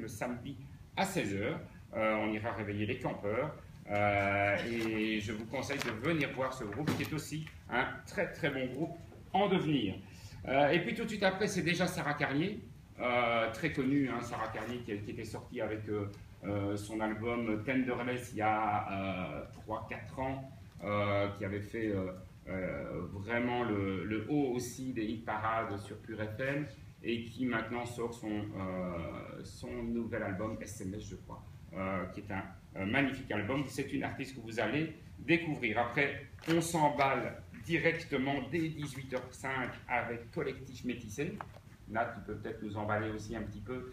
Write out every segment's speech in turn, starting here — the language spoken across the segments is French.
le samedi à 16 h. On ira réveiller les campeurs. Et je vous conseille de venir voir ce groupe qui est aussi un très très bon groupe en devenir. Et puis tout de suite après, c'est déjà Sarah Carnier, très connue, hein, Sarah Carnier qui était sortie avec son album Tenderless il y a 3-4 ans, qui avait fait vraiment le haut aussi des hit parades sur Pure FM et qui maintenant sort son nouvel album SMS, je crois, qui est un magnifique album. C'est une artiste que vous allez découvrir. Après, on s'emballe directement dès 18h05 avec Collectif Métissé. Là, tu peux peut-être nous emballer aussi un petit peu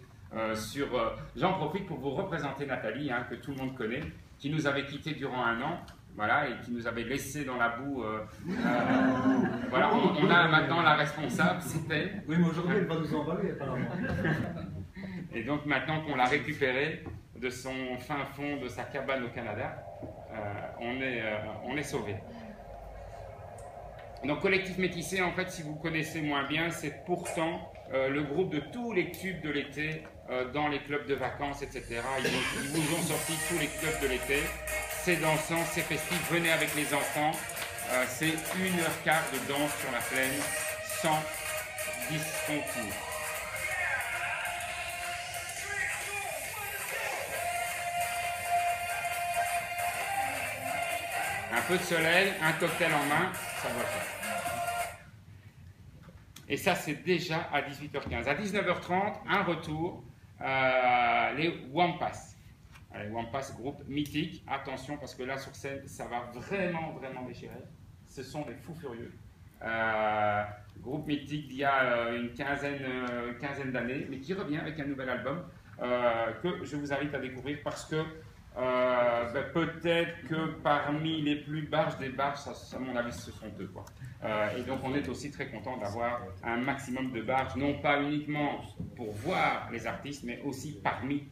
sur... J'en profite pour vous représenter Nathalie, hein, que tout le monde connaît, qui nous avait quittés durant 1 an, voilà, et qui nous avait laissé dans la boue. Voilà, on a maintenant la responsable, c'était... Oui, mais aujourd'hui, elle va nous emballer, apparemment. Et donc, maintenant qu'on l'a récupérée de son fin fond, de sa cabane au Canada, on est sauvés. Donc, Collectif Métissé, en fait, si vous connaissez moins bien, c'est pourtant le groupe de tous les tubes de l'été dans les clubs de vacances, etc. Ils vous ont sorti tous les clubs de l'été. C'est dansant, c'est festif, venez avec les enfants. C'est 1h15 de danse sur la plaine, sans disconcours. Un peu de soleil, un cocktail en main, ça va faire. Et ça, c'est déjà à 18h15. À 19h30, un retour, les Wampas. Les Wampas, groupe mythique. Attention, parce que là, sur scène, ça va vraiment, vraiment déchirer. Ce sont des fous furieux. Groupe mythique d'il y a une quinzaine d'années, mais qui revient avec un nouvel album que je vous invite à découvrir parce que peut-être que parmi les plus barges des barges, à mon avis, ce sont eux, quoi. Et donc, on est aussi très content d'avoir un maximum de barges, non pas uniquement pour voir les artistes, mais aussi parmi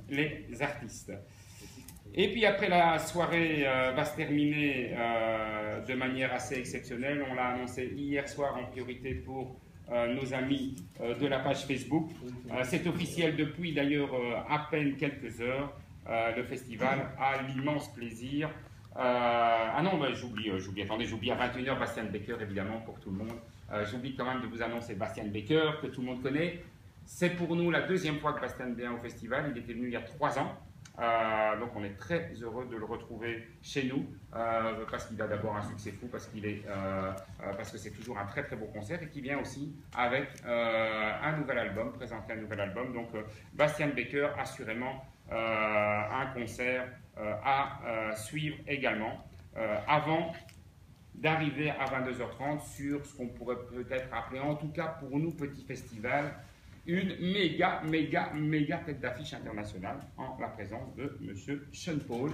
les artistes. Et puis après, la soirée va se terminer de manière assez exceptionnelle. On l'a annoncé hier soir en priorité pour nos amis de la page Facebook. C'est officiel depuis d'ailleurs à peine quelques heures. Le festival a l'immense plaisir. Ah non, bah, j'oublie, attendez, j'oublie à 21 h Bastian Becker, évidemment, pour tout le monde. J'oublie quand même de vous annoncer Bastian Becker, que tout le monde connaît. C'est pour nous la 2e fois que Bastian vient au festival. Il était venu il y a 3 ans. Donc on est très heureux de le retrouver chez nous, parce qu'il a d'abord un succès fou, parce que c'est toujours un très très beau concert, et qui vient aussi avec un nouvel album, présenter un nouvel album. Donc Bastian Becker, assurément un concert à suivre également, avant d'arriver à 22h30 sur ce qu'on pourrait peut-être appeler, en tout cas pour nous, petit festival, une méga tête d'affiche internationale en la présence de M. Sean Paul.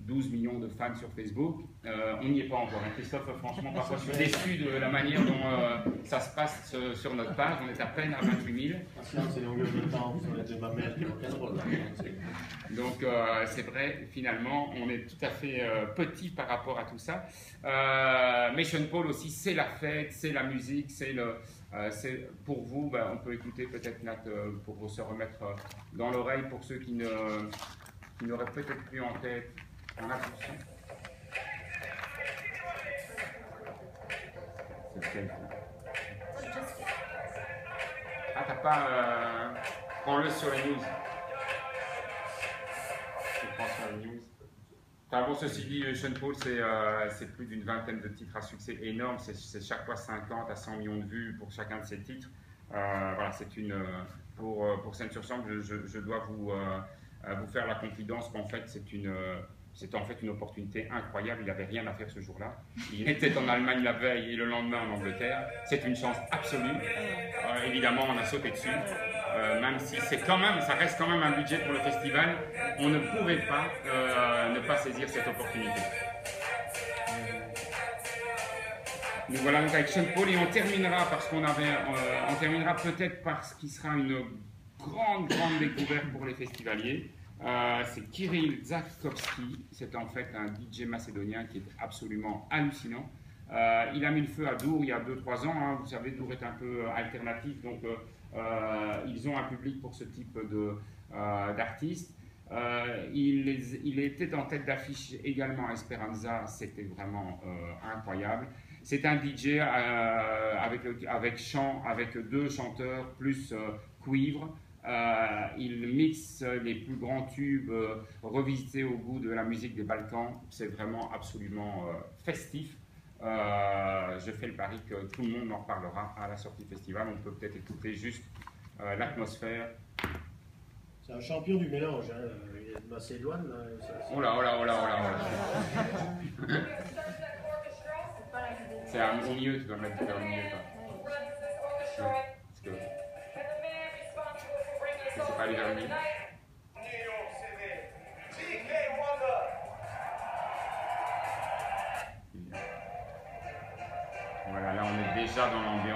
12 millions de fans sur Facebook. On n'y est pas encore, hein, Christophe, franchement, parfois je suis déçu de la manière dont ça se passe sur notre page. On est à peine à 28 000. C'est longueur de temps, de ma mère qui donc c'est vrai, finalement, on est tout à fait petit par rapport à tout ça. Mais Sean Paul aussi, c'est la fête, c'est la musique, c'est pour vous, ben, on peut écouter peut-être Nat pour se remettre dans l'oreille pour ceux qui n'auraient peut-être plus en tête. On a tout ça. C'est lequel? Ah, t'as pas... Prends-le sur les news. Je prends sur les news. Enfin bon, ceci dit, Sean Paul, c'est plus d'une vingtaine de titres à succès énorme. C'est chaque fois 50 à 100 millions de vues pour chacun de ces titres. Voilà, c'est une... Pour Scène-sur-Sample, je dois vous faire la confidence qu'en fait, c'était en fait une opportunité incroyable. Il n'avait rien à faire ce jour-là. Il était en Allemagne la veille et le lendemain en Angleterre. C'est une chance absolue. Évidemment, on a sauté dessus. Même si ça reste quand même un budget pour le festival, on ne pouvait pas ne pas saisir cette opportunité. Nous voilà donc avec Sean Paul et on terminera on terminera peut-être par ce qui sera une grande découverte pour les festivaliers. C'est Kirill Zakowski, c'est en fait un DJ macédonien qui est absolument hallucinant. Il a mis le feu à Dour il y a 2-3 ans, hein. Vous savez, Dour est un peu alternatif, donc Ils ont un public pour ce type d'artistes. Il était en tête d'affiche également à Esperanza, c'était vraiment incroyable. C'est un DJ avec chant, avec 2 chanteurs plus cuivre. Il mixe les plus grands tubes revisités au goût de la musique des Balkans. C'est vraiment absolument festif. Je fais le pari que tout le monde en parlera à la sortie du festival. On peut peut-être écouter juste l'atmosphère. C'est un champion du mélange, hein. Il est de Macédoine. Là, Oh là, oh là, oh là, oh là, oh là. C'est au milieu, tu dois le mettre au milieu. Parce que c'est pas les derniers. Voilà, là on est déjà dans l'ambiance.